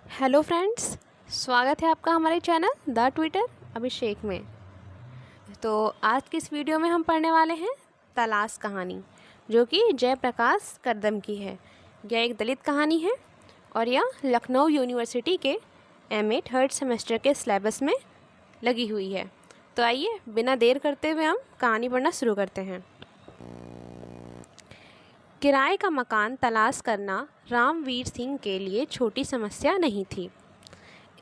Hello friends, स्वागत है आपका हमारे चैनल द ट्विटर अभिषेक में। तो आज की इस वीडियो में हम पढ़ने वाले हैं तलाश कहानी, जो कि जयप्रकाश कदम की है। यह एक दलित कहानी है और यह लखनऊ यूनिवर्सिटी के एमए थर्ड सेमेस्टर के सिलेबस में लगी हुई है। तो आइए बिना देर करते हुए हम कहानी पढ़ना शुरू करते हैं। किराए का मकान तलाश करना रामवीर सिंह के लिए छोटी समस्या नहीं थी।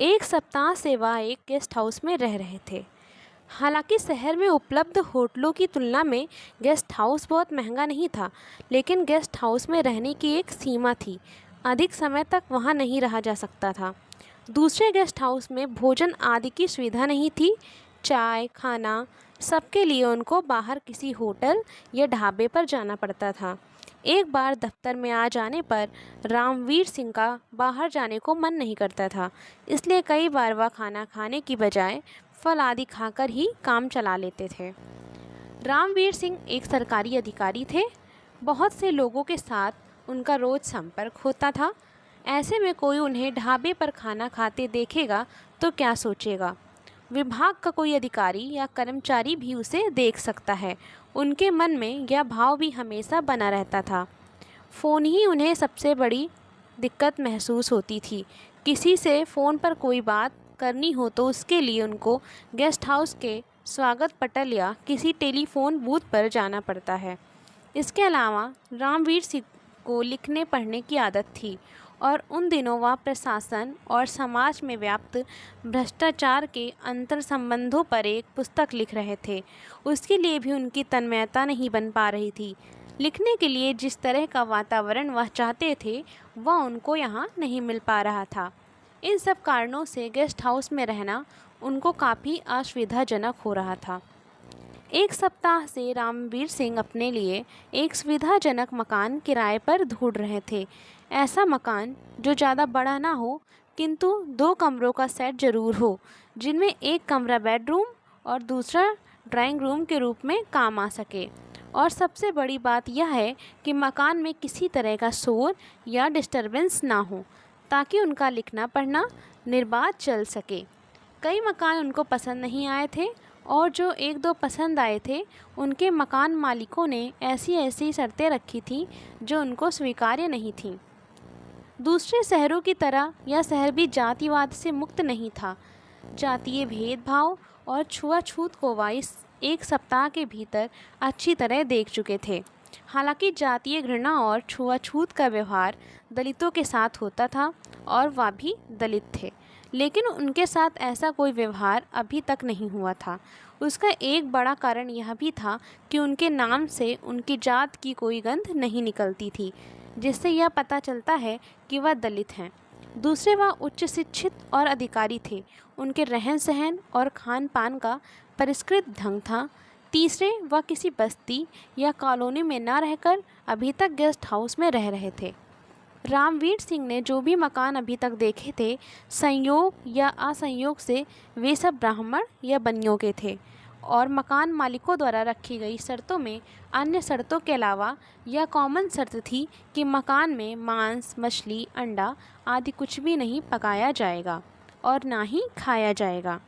एक सप्ताह से वह एक गेस्ट हाउस में रह रहे थे। हालांकि शहर में उपलब्ध होटलों की तुलना में गेस्ट हाउस बहुत महंगा नहीं था, लेकिन गेस्ट हाउस में रहने की एक सीमा थी। अधिक समय तक वहां नहीं रहा जा सकता था। दूसरे गेस्ट हाउस में भोजन आदि की सुविधा नहीं थी। चाय खाना सबके लिए उनको बाहर किसी होटल या ढाबे पर जाना पड़ता था। एक बार दफ्तर में आ जाने पर रामवीर सिंह का बाहर जाने को मन नहीं करता था, इसलिए कई बार वह खाना खाने की बजाय फल आदि खाकर ही काम चला लेते थे। रामवीर सिंह एक सरकारी अधिकारी थे। बहुत से लोगों के साथ उनका रोज संपर्क होता था। ऐसे में कोई उन्हें ढाबे पर खाना खाते देखेगा तो क्या सोचेगा। विभाग का कोई अधिकारी या कर्मचारी भी उसे देख सकता है। उनके मन में यह भाव भी हमेशा बना रहता था। फ़ोन ही उन्हें सबसे बड़ी दिक्कत महसूस होती थी। किसी से फ़ोन पर कोई बात करनी हो तो उसके लिए उनको गेस्ट हाउस के स्वागत पटल या किसी टेलीफोन बूथ पर जाना पड़ता है। इसके अलावा रामवीर सिंह को लिखने पढ़ने की आदत थी और उन दिनों वह प्रशासन और समाज में व्याप्त भ्रष्टाचार के अंतर संबंधों पर एक पुस्तक लिख रहे थे। उसके लिए भी उनकी तन्मयता नहीं बन पा रही थी। लिखने के लिए जिस तरह का वातावरण वह चाहते थे वह उनको यहाँ नहीं मिल पा रहा था। इन सब कारणों से गेस्ट हाउस में रहना उनको काफ़ी असुविधाजनक हो रहा था। एक सप्ताह से रामवीर सिंह अपने लिए एक सुविधाजनक मकान किराए पर ढूंढ रहे थे। ऐसा मकान जो ज़्यादा बड़ा ना हो, किंतु 2 कमरों का सेट जरूर हो, जिनमें एक कमरा बेडरूम और दूसरा ड्राइंग रूम के रूप में काम आ सके। और सबसे बड़ी बात यह है कि मकान में किसी तरह का शोर या डिस्टरबेंस ना हो, ताकि उनका लिखना पढ़ना निर्बाध चल सके। कई मकान उनको पसंद नहीं आए थे और जो 1-2 पसंद आए थे उनके मकान मालिकों ने ऐसी ऐसी शर्तें रखी थीं जो उनको स्वीकार्य नहीं थीं। दूसरे शहरों की तरह यह शहर भी जातिवाद से मुक्त नहीं था। जातीय भेदभाव और छुआछूत को वह इस एक सप्ताह के भीतर अच्छी तरह देख चुके थे। हालांकि जातीय घृणा और छुआछूत का व्यवहार दलितों के साथ होता था और वह भी दलित थे, लेकिन उनके साथ ऐसा कोई व्यवहार अभी तक नहीं हुआ था। उसका एक बड़ा कारण यह भी था कि उनके नाम से उनकी जात की कोई गंध नहीं निकलती थी, जिससे यह पता चलता है कि वह दलित हैं। दूसरे, वह उच्च शिक्षित और अधिकारी थे। उनके रहन सहन और खान पान का परिष्कृत ढंग था। तीसरे, वह किसी बस्ती या कॉलोनी में न रहकर अभी तक गेस्ट हाउस में रह रहे थे। रामवीर सिंह ने जो भी मकान अभी तक देखे थे, संयोग या असंयोग से वे सब ब्राह्मण या बनियों के थे और मकान मालिकों द्वारा रखी गई शर्तों में अन्य शर्तों के अलावा यह कॉमन शर्त थी कि मकान में मांस, मछली, अंडा आदि कुछ भी नहीं पकाया जाएगा और ना ही खाया जाएगा।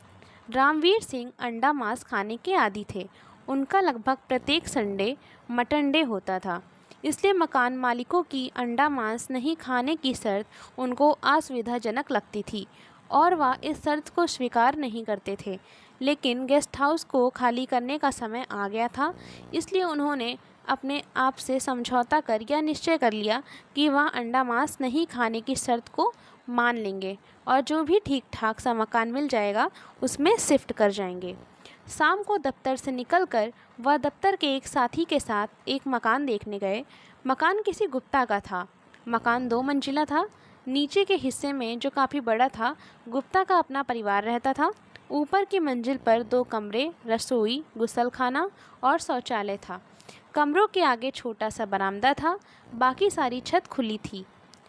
रामवीर सिंह अंडा मांस खाने के आदी थे। उनका लगभग प्रत्येक संडे मटन डे होता था, इसलिए मकान मालिकों की अंडा मांस नहीं खाने की शर्त उनको असुविधाजनक लगती थी और वह इस शर्त को स्वीकार नहीं करते थे। लेकिन गेस्ट हाउस को खाली करने का समय आ गया था, इसलिए उन्होंने अपने आप से समझौता कर यह निश्चय कर लिया कि वह अंडा मांस नहीं खाने की शर्त को मान लेंगे और जो भी ठीक ठाक सा मकान मिल जाएगा उसमें शिफ्ट कर जाएंगे। शाम को दफ्तर से निकलकर वह दफ्तर के एक साथी के साथ एक मकान देखने गए। मकान किसी गुप्ता का था। मकान 2 मंजिला था। नीचे के हिस्से में, जो काफ़ी बड़ा था, गुप्ता का अपना परिवार रहता था। ऊपर की मंजिल पर 2 कमरे, रसोई, गुसलखाना और शौचालय था। कमरों के आगे छोटा सा बरामदा था। बाकी सारी छत खुली थी।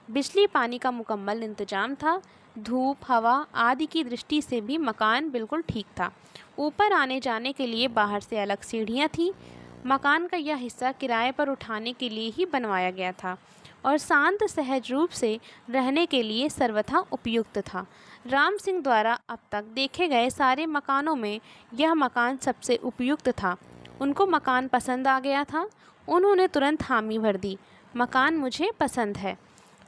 बिजली पानी का मुकम्मल इंतजाम था। धूप, हवा आदि की दृष्टि से भी मकान बिल्कुल ठीक था। ऊपर आने जाने के लिए बाहर से अलग सीढ़ियाँ थीं। मकान का यह हिस्सा किराए पर उठाने के लिए ही बनवाया गया था। और शांत सहज रूप से रहने के लिए सर्वथा उपयुक्त था। राम सिंह द्वारा अब तक देखे गए सारे मकानों में यह मकान सबसे उपयुक्त था। उनको मकान पसंद आ गया था। उन्होंने तुरंत हामी भर दी, मकान मुझे पसंद है।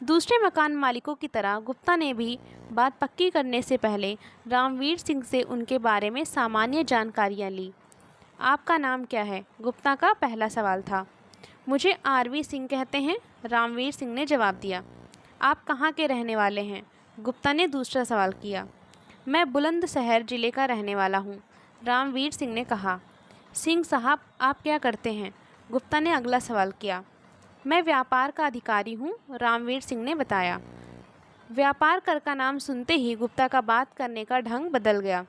दूसरे मकान मालिकों की तरह गुप्ता ने भी बात पक्की करने से पहले रामवीर सिंह से उनके बारे में सामान्य जानकारियाँ ली। आपका नाम क्या है? गुप्ता का पहला सवाल था। मुझे आरवी सिंह कहते हैं, रामवीर सिंह ने जवाब दिया। आप कहाँ के रहने वाले हैं? गुप्ता ने दूसरा सवाल किया। मैं बुलंदशहर ज़िले का रहने वाला हूँ, रामवीर सिंह ने कहा। सिंह साहब, आप क्या करते हैं? गुप्ता ने अगला सवाल किया। मैं व्यापार का अधिकारी हूँ, रामवीर सिंह ने बताया। व्यापार कर का नाम सुनते ही गुप्ता का बात करने का ढंग बदल गया।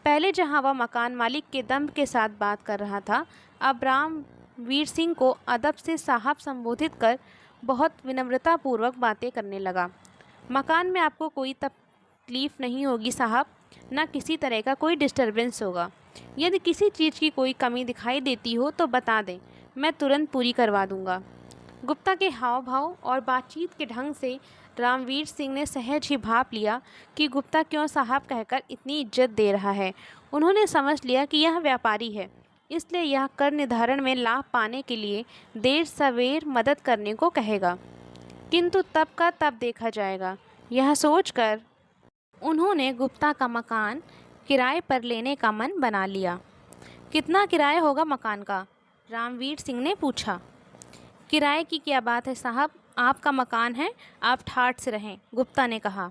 पहले जहाँ वह मकान मालिक के दम्भ के साथ बात कर रहा था, अब रामवीर सिंह को अदब से साहब संबोधित कर बहुत विनम्रतापूर्वक बातें करने लगा। मकान में आपको कोई तकलीफ़ नहीं होगी साहब, ना किसी तरह का कोई डिस्टरबेंस होगा। यदि किसी चीज़ की कोई कमी दिखाई देती हो तो बता दें, मैं तुरंत पूरी करवा दूंगा। गुप्ता के हाव भाव और बातचीत के ढंग से रामवीर सिंह ने सहज ही भाप लिया कि गुप्ता क्यों साहब कहकर इतनी इज्जत दे रहा है। उन्होंने समझ लिया कि यह व्यापारी है, इसलिए यह कर निर्धारण में लाभ पाने के लिए देर सवेर मदद करने को कहेगा, किंतु तब का तब देखा जाएगा। यह सोचकर उन्होंने गुप्ता का मकान किराए पर लेने का मन बना लिया। कितना किराया होगा मकान का? रामवीर सिंह ने पूछा। किराए की क्या बात है साहब, आपका मकान है, आप ठाठ से रहें, गुप्ता ने कहा।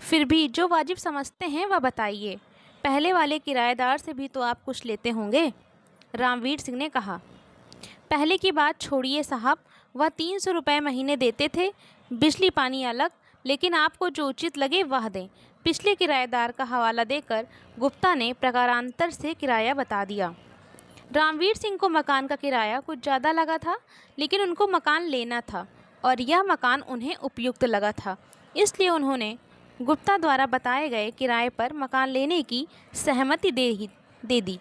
फिर भी जो वाजिब समझते हैं वह बताइए। पहले वाले किराएदार से भी तो आप कुछ लेते होंगे, रामवीर सिंह ने कहा। पहले की बात छोड़िए साहब, वह 300 रुपये महीने देते थे, बिजली पानी अलग, लेकिन आपको जो उचित लगे वह दें। पिछले किराएदार का हवाला देकर गुप्ता ने प्रकारांतर से किराया बता दिया। रामवीर सिंह को मकान का किराया कुछ ज़्यादा लगा था, लेकिन उनको मकान लेना था और यह मकान उन्हें उपयुक्त लगा था, इसलिए उन्होंने गुप्ता द्वारा बताए गए किराए पर मकान लेने की सहमति दे दी।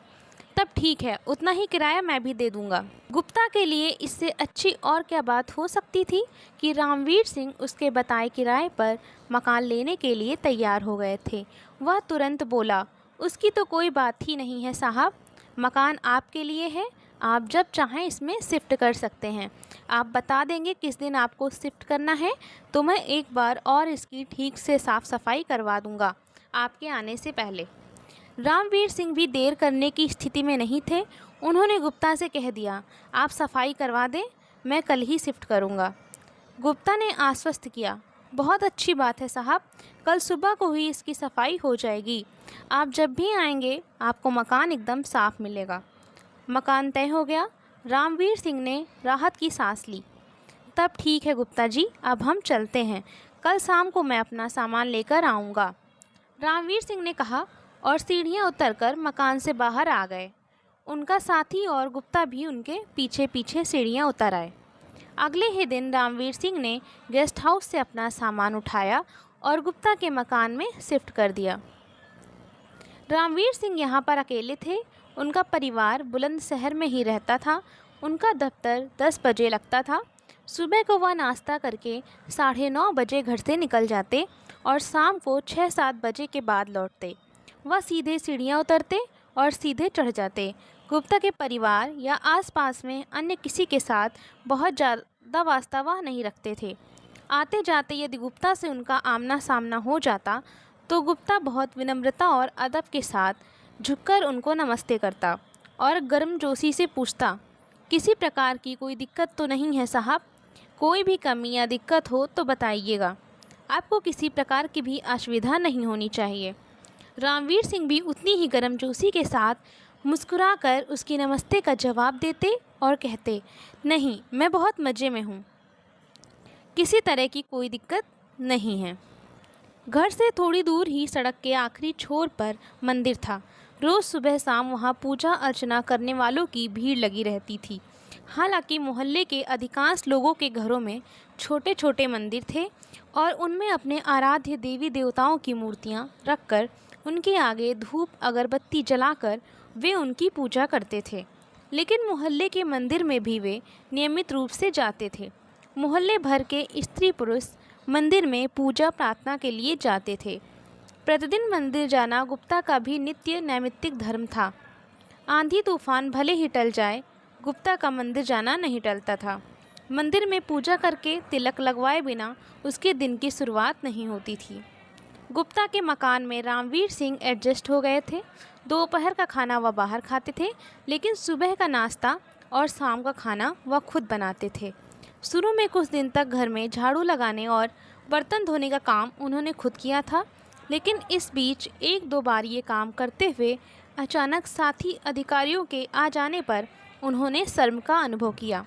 तब ठीक है, उतना ही किराया मैं भी दे दूंगा। गुप्ता के लिए इससे अच्छी और क्या बात हो सकती थी कि रामवीर सिंह उसके बताए किराए पर मकान लेने के लिए तैयार हो गए थे। वह तुरंत बोला, उसकी तो कोई बात ही नहीं है साहब, मकान आपके लिए है, आप जब चाहें इसमें शिफ्ट कर सकते हैं। आप बता देंगे किस दिन आपको शिफ्ट करना है, तो मैं एक बार और इसकी ठीक से साफ़ सफाई करवा दूंगा आपके आने से पहले। रामवीर सिंह भी देर करने की स्थिति में नहीं थे। उन्होंने गुप्ता से कह दिया, आप सफाई करवा दें, मैं कल ही शिफ्ट करूंगा। गुप्ता ने आश्वस्त किया, बहुत अच्छी बात है साहब, कल सुबह को ही इसकी सफाई हो जाएगी। आप जब भी आएंगे आपको मकान एकदम साफ मिलेगा। मकान तय हो गया। रामवीर सिंह ने राहत की सांस ली। तब ठीक है गुप्ता जी, अब हम चलते हैं, कल शाम को मैं अपना सामान लेकर आऊँगा, रामवीर सिंह ने कहा और सीढ़ियाँ उतरकर मकान से बाहर आ गए। उनका साथी और गुप्ता भी उनके पीछे पीछे सीढ़ियाँ उतर आए। अगले ही दिन रामवीर सिंह ने गेस्ट हाउस से अपना सामान उठाया और गुप्ता के मकान में शिफ्ट कर दिया। रामवीर सिंह यहाँ पर अकेले थे। उनका परिवार बुलंदशहर में ही रहता था। उनका दफ्तर 10 बजे लगता था। सुबह को वह नाश्ता करके 9:30 बजे घर से निकल जाते और शाम को 6-7 बजे के बाद लौटते। वह सीधे सीढ़ियाँ उतरते और सीधे चढ़ जाते। गुप्ता के परिवार या आसपास में अन्य किसी के साथ बहुत ज़्यादा वास्ता वह नहीं रखते थे। आते जाते यदि गुप्ता से उनका आमना सामना हो जाता तो गुप्ता बहुत विनम्रता और अदब के साथ झुककर उनको नमस्ते करता और गर्मजोशी से पूछता, किसी प्रकार की कोई दिक्कत तो नहीं है साहब? कोई भी कमी या दिक्कत हो तो बताइएगा, आपको किसी प्रकार की भी असुविधा नहीं होनी चाहिए। रामवीर सिंह भी उतनी ही गर्मजोशी के साथ मुस्कुराकर उसकी नमस्ते का जवाब देते और कहते, नहीं, मैं बहुत मज़े में हूँ, किसी तरह की कोई दिक्कत नहीं है। घर से थोड़ी दूर ही सड़क के आखिरी छोर पर मंदिर था। रोज़ सुबह शाम वहाँ पूजा अर्चना करने वालों की भीड़ लगी रहती थी। हालांकि मोहल्ले के अधिकांश लोगों के घरों में छोटे छोटे मंदिर थे और उनमें अपने आराध्य देवी देवताओं की मूर्तियाँ रखकर उनके आगे धूप अगरबत्ती जलाकर वे उनकी पूजा करते थे। लेकिन मोहल्ले के मंदिर में भी वे नियमित रूप से जाते थे। मोहल्ले भर के स्त्री पुरुष मंदिर में पूजा प्रार्थना के लिए जाते थे। प्रतिदिन मंदिर जाना गुप्ता का भी नित्य नैमित्तिक धर्म था। आंधी तूफान भले ही टल जाए, गुप्ता का मंदिर जाना नहीं टलता था। मंदिर में पूजा करके तिलक लगवाए बिना उसके दिन की शुरुआत नहीं होती थी। गुप्ता के मकान में रामवीर सिंह एडजस्ट हो गए थे। दोपहर का खाना वह बाहर खाते थे, लेकिन सुबह का नाश्ता और शाम का खाना वह खुद बनाते थे। शुरू में कुछ दिन तक घर में झाड़ू लगाने और बर्तन धोने का काम उन्होंने खुद किया था, लेकिन इस बीच एक दो बार ये काम करते हुए अचानक साथी अधिकारियों के आ जाने पर उन्होंने शर्म का अनुभव किया।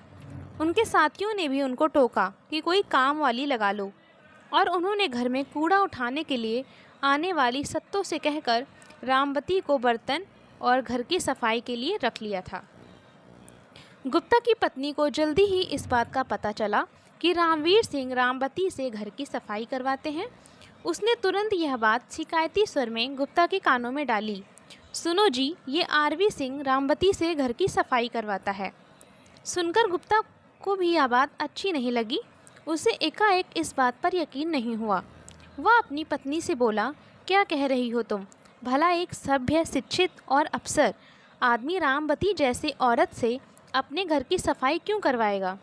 उनके साथियों ने भी उनको टोका कि कोई काम वाली लगा लो, और उन्होंने घर में कूड़ा उठाने के लिए आने वाली सत्तों से कहकर रामवती को बर्तन और घर की सफाई के लिए रख लिया था। गुप्ता की पत्नी को जल्दी ही इस बात का पता चला कि रामवीर सिंह रामवती से घर की सफाई करवाते हैं। उसने तुरंत यह बात शिकायती स्वर में गुप्ता के कानों में डाली, सुनो जी, ये आरवी सिंह रामवती से घर की सफाई करवाता है। सुनकर गुप्ता को भी यह बात अच्छी नहीं लगी। उसे एकाएक इस बात पर यकीन नहीं हुआ। वह अपनी पत्नी से बोला, क्या कह रही हो तुम? भला एक सभ्य, शिक्षित और अफसर आदमी रामवती जैसे औरत से अपने घर की सफाई क्यों करवाएगा?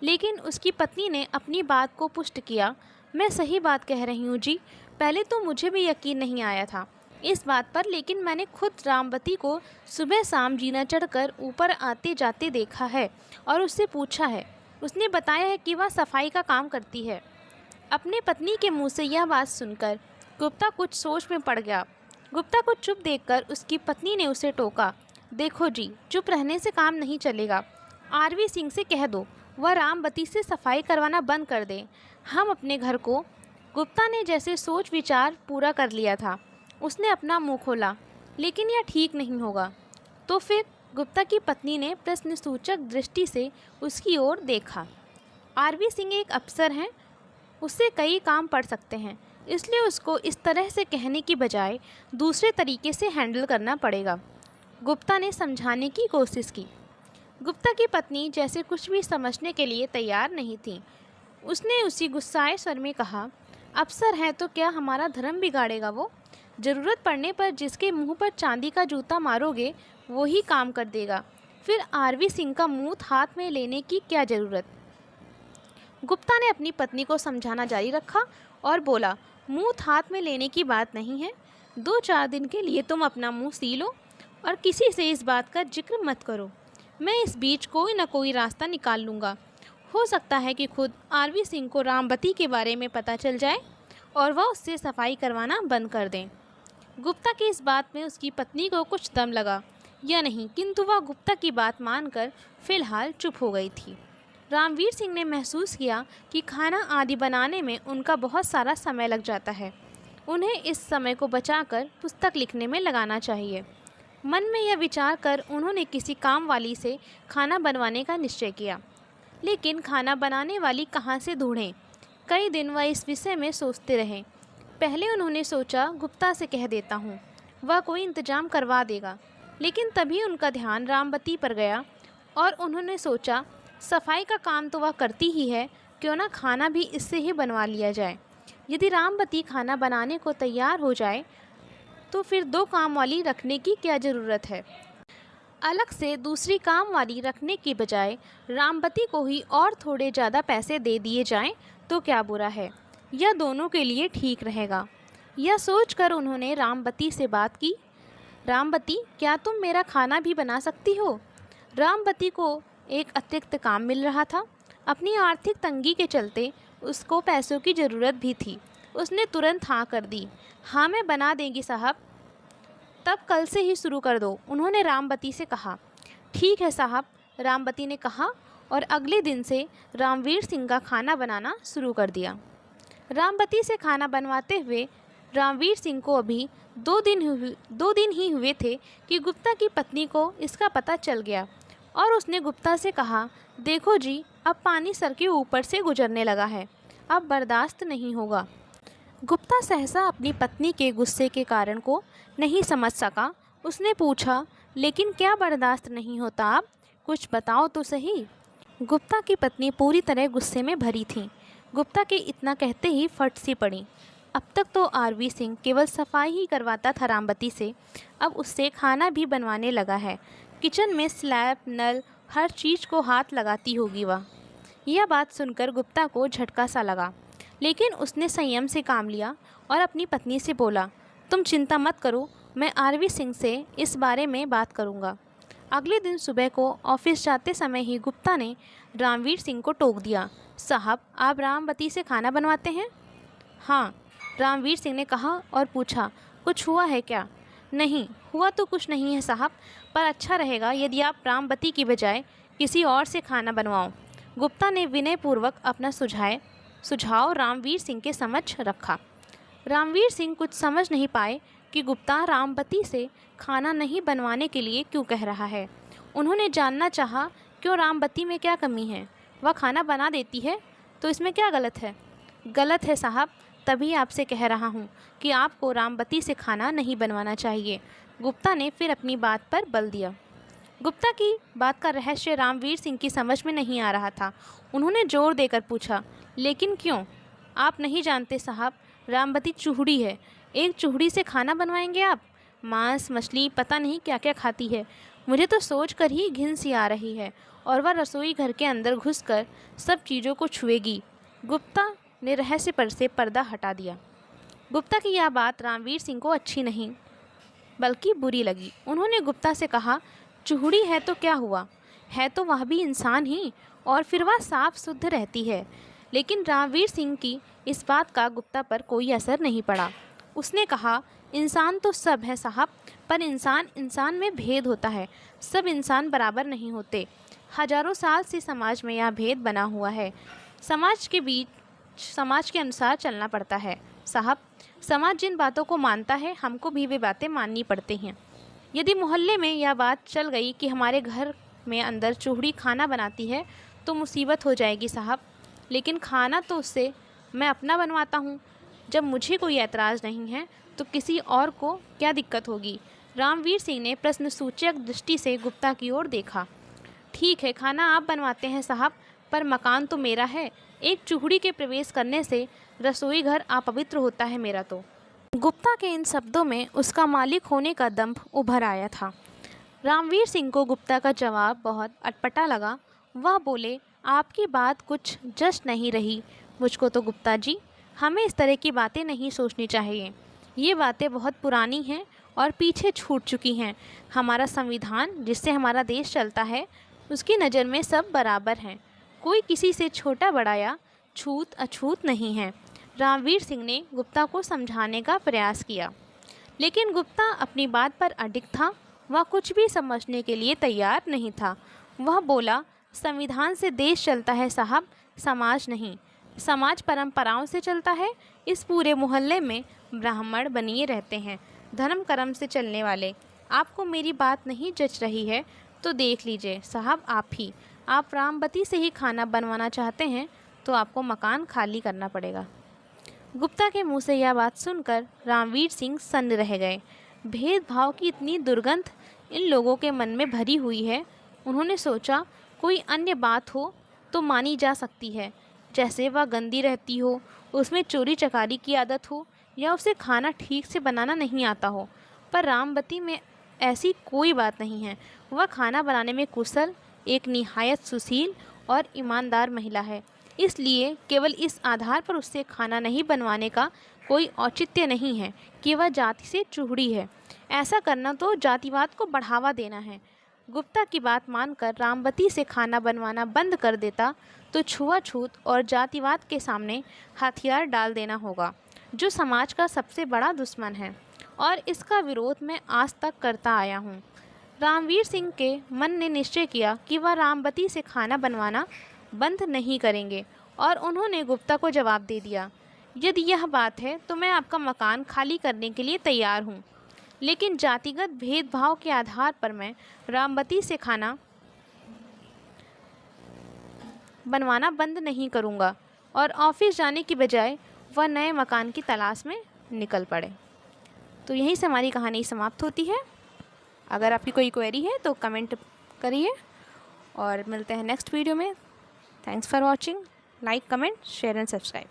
लेकिन उसकी पत्नी ने अपनी बात को पुष्ट किया, मैं सही बात कह रही हूँ जी। पहले तो मुझे भी यकीन नहीं आया था इस बात पर, लेकिन मैंने खुद रामवती को सुबह शाम जीना चढ़कर ऊपर आते जाते देखा है और उससे पूछा है। उसने बताया है कि वह सफाई का काम करती है। अपने पत्नी के मुंह से यह बात सुनकर गुप्ता कुछ सोच में पड़ गया। गुप्ता को चुप देखकर उसकी पत्नी ने उसे टोका, देखो जी, चुप रहने से काम नहीं चलेगा। आरवी सिंह से कह दो वह रामवती से सफाई करवाना बंद कर दे। हम अपने घर को। गुप्ता ने जैसे सोच विचार पूरा कर लिया था, उसने अपना मुंह खोला, लेकिन यह ठीक नहीं होगा। तो फिर गुप्ता की पत्नी ने प्रश्नसूचक दृष्टि से उसकी ओर देखा। आरवी सिंह एक अफसर हैं, उससे कई काम पड़ सकते हैं, इसलिए उसको इस तरह से कहने की बजाय दूसरे तरीके से हैंडल करना पड़ेगा। गुप्ता ने समझाने की कोशिश की। गुप्ता की पत्नी जैसे कुछ भी समझने के लिए तैयार नहीं थी। उसने उसी गुस्साए स्वर में कहा, अफसर है तो क्या हमारा धर्म बिगाड़ेगा वो? ज़रूरत पड़ने पर जिसके मुंह पर चांदी का जूता मारोगे वो ही काम कर देगा। फिर आरवी सिंह का मुंह हाथ में लेने की क्या ज़रूरत? गुप्ता ने अपनी पत्नी को समझाना जारी रखा और बोला, मुंह हाथ में लेने की बात नहीं है। 2-4 दिन के लिए तुम अपना मुंह सी लो और किसी से इस बात का जिक्र मत करो। मैं इस बीच कोई ना कोई रास्ता निकाल लूँगा। हो सकता है कि खुद आरवी सिंह को रामवती के बारे में पता चल जाए और वह उससे सफाई करवाना बंद कर दें। गुप्ता की इस बात में उसकी पत्नी को कुछ दम लगा या नहीं, किंतु वह गुप्ता की बात मानकर फिलहाल चुप हो गई थी। रामवीर सिंह ने महसूस किया कि खाना आदि बनाने में उनका बहुत सारा समय लग जाता है। उन्हें इस समय को बचाकर पुस्तक लिखने में लगाना चाहिए। मन में यह विचार कर उन्होंने किसी काम वाली से खाना बनवाने का निश्चय किया, लेकिन खाना बनाने वाली कहाँ से ढूंढें? कई दिन वह इस विषय में सोचते रहे। पहले उन्होंने सोचा गुप्ता से कह देता हूँ, वह कोई इंतजाम करवा देगा, लेकिन तभी उनका ध्यान रामवती पर गया और उन्होंने सोचा सफाई का काम तो वह करती ही है, क्यों ना खाना भी इससे ही बनवा लिया जाए। यदि रामवती खाना बनाने को तैयार हो जाए तो फिर 2 काम वाली रखने की क्या ज़रूरत है? अलग से दूसरी काम वाली रखने की बजाय रामवती को ही और थोड़े ज़्यादा पैसे दे दिए जाएं तो क्या बुरा है? यह दोनों के लिए ठीक रहेगा। यह सोचकर उन्होंने रामवती से बात की। रामवती, क्या तुम मेरा खाना भी बना सकती हो? रामवती को एक अतिरिक्त काम मिल रहा था। अपनी आर्थिक तंगी के चलते उसको पैसों की ज़रूरत भी थी। उसने तुरंत हाँ कर दी। हाँ, मैं बना देंगी साहब। तब कल से ही शुरू कर दो, उन्होंने रामवती से कहा। ठीक है साहब, रामवती ने कहा और अगले दिन से रामवीर सिंह का खाना बनाना शुरू कर दिया। रामवती से खाना बनवाते हुए रामवीर सिंह को अभी 2 दिन ही हुए थे कि गुप्ता की पत्नी को इसका पता चल गया और उसने गुप्ता से कहा, देखो जी, अब पानी सर के ऊपर से गुजरने लगा है, अब बर्दाश्त नहीं होगा। गुप्ता सहसा अपनी पत्नी के गुस्से के कारण को नहीं समझ सका। उसने पूछा, लेकिन क्या बर्दाश्त नहीं होता? आप कुछ बताओ तो सही। गुप्ता की पत्नी पूरी तरह गुस्से में भरी थी। गुप्ता के इतना कहते ही फट सी पड़ी। अब तक तो आरवी सिंह केवल सफाई ही करवाता था रामबती से, अब उससे खाना भी बनवाने लगा है। किचन में स्लैब, नल, हर चीज़ को हाथ लगाती होगी वह। यह बात सुनकर गुप्ता को झटका सा लगा, लेकिन उसने संयम से काम लिया और अपनी पत्नी से बोला, तुम चिंता मत करो, मैं आरवी सिंह से इस बारे में बात करूँगा। अगले दिन सुबह को ऑफिस जाते समय ही गुप्ता ने रामवीर सिंह को टोक दिया, साहब आप रामबती से खाना बनवाते हैं? हाँ, रामवीर सिंह ने कहा और पूछा, कुछ हुआ है क्या? नहीं, हुआ तो कुछ नहीं है साहब, पर अच्छा रहेगा यदि आप रामबती की बजाय किसी और से खाना बनवाओ। गुप्ता ने विनयपूर्वक अपना सुझाव रामवीर सिंह के समक्ष रखा। रामवीर सिंह कुछ समझ नहीं पाए कि गुप्ता रामबती से खाना नहीं बनवाने के लिए क्यों कह रहा है। उन्होंने जानना चाहा, क्यों रामबती में क्या कमी है? वह खाना बना देती है तो इसमें क्या गलत है? गलत है साहब, तभी आपसे कह रहा हूँ कि आपको रामबती से खाना नहीं बनवाना चाहिए। गुप्ता ने फिर अपनी बात पर बल दिया। गुप्ता की बात का रहस्य रामवीर सिंह की समझ में नहीं आ रहा था। उन्होंने जोर देकर पूछा, लेकिन क्यों? आप नहीं जानते साहब, रामबती चूहड़ी है। एक चूहड़ी से खाना बनवाएंगे आप? मांस, मछली, पता नहीं क्या क्या खाती है। मुझे तो सोच कर ही घिन सी आ रही है। और वह रसोई घर के अंदर घुसकर सब चीज़ों को छुएगी। गुप्ता ने रहस्य पर से पर्दा हटा दिया। गुप्ता की यह बात रामवीर सिंह को अच्छी नहीं बल्कि बुरी लगी। उन्होंने गुप्ता से कहा, चूहड़ी है तो क्या हुआ, है तो वह भी इंसान ही, और फिर वह साफ शुद्ध रहती है। लेकिन रामवीर सिंह की इस बात का गुप्ता पर कोई असर नहीं पड़ा। उसने कहा, इंसान तो सब है साहब, पर इंसान में भेद होता है। सब इंसान बराबर नहीं होते। हजारों साल से समाज में यह भेद बना हुआ है। समाज के अनुसार चलना पड़ता है साहब। समाज जिन बातों को मानता है, हमको भी वे बातें माननी पड़ती हैं। यदि मोहल्ले में यह बात चल गई कि हमारे घर में अंदर चूहड़ी खाना बनाती है तो मुसीबत हो जाएगी साहब। लेकिन खाना तो उससे मैं अपना बनवाता हूँ। जब मुझे कोई ऐतराज़ नहीं है तो किसी और को क्या दिक्कत होगी? रामवीर सिंह ने प्रश्नसूचक दृष्टि से गुप्ता की ओर देखा। ठीक है, खाना आप बनवाते हैं साहब, पर मकान तो मेरा है। एक चूहड़ी के प्रवेश करने से रसोई घर अपवित्र होता है मेरा तो। गुप्ता के इन शब्दों में उसका मालिक होने का दंभ उभर आया था। रामवीर सिंह को गुप्ता का जवाब बहुत अटपटा लगा। वह बोले, आपकी बात कुछ जस्ट नहीं रही मुझको तो गुप्ता जी। हमें इस तरह की बातें नहीं सोचनी चाहिए। ये बातें बहुत पुरानी हैं और पीछे छूट चुकी हैं। हमारा संविधान जिससे हमारा देश चलता है, उसकी नज़र में सब बराबर हैं। कोई किसी से छोटा बड़ा या छूत अछूत नहीं है। रामवीर सिंह ने गुप्ता को समझाने का प्रयास किया, लेकिन गुप्ता अपनी बात पर अडिग था। वह कुछ भी समझने के लिए तैयार नहीं था। वह बोला, संविधान से देश चलता है साहब, समाज नहीं। समाज परंपराओं से चलता है। इस पूरे मोहल्ले में ब्राह्मण बनिए रहते हैं, धर्म कर्म से चलने वाले। आपको मेरी बात नहीं जच रही है तो देख लीजिए साहब, आप रामबती से ही खाना बनवाना चाहते हैं तो आपको मकान खाली करना पड़ेगा। गुप्ता के मुंह से यह बात सुनकर रामवीर सिंह सन्न रह गए। भेदभाव की इतनी दुर्गंध इन लोगों के मन में भरी हुई है। उन्होंने सोचा, कोई अन्य बात हो तो मानी जा सकती है, जैसे वह गंदी रहती हो, उसमें चोरी चकारी की आदत हो, या उसे खाना ठीक से बनाना नहीं आता हो। पर रामबती में ऐसी कोई बात नहीं है। वह खाना बनाने में कुशल, एक निहायत सुशील और ईमानदार महिला है। इसलिए केवल इस आधार पर उससे खाना नहीं बनवाने का कोई औचित्य नहीं है कि वह जाति से चूहड़ी है। ऐसा करना तो जातिवाद को बढ़ावा देना है। गुप्ता की बात मानकर रामबती से खाना बनवाना बंद कर देता तो छुआछूत और जातिवाद के सामने हथियार डाल देना होगा, जो समाज का सबसे बड़ा दुश्मन है, और इसका विरोध मैं आज तक करता आया हूँ। रामवीर सिंह के मन ने निश्चय किया कि वह रामबती से खाना बनवाना बंद नहीं करेंगे, और उन्होंने गुप्ता को जवाब दे दिया, यदि यह बात है तो मैं आपका मकान खाली करने के लिए तैयार हूँ, लेकिन जातिगत भेदभाव के आधार पर मैं रामबती से खाना बनवाना बंद नहीं करूँगा। और ऑफिस जाने की बजाय वह नए मकान की तलाश में निकल पड़े। तो यहीं से हमारी कहानी समाप्त होती है। अगर आपकी कोई क्वेरी है तो कमेंट करिए, और मिलते हैं नेक्स्ट वीडियो में। Thanks for watching. Like, comment, share and subscribe.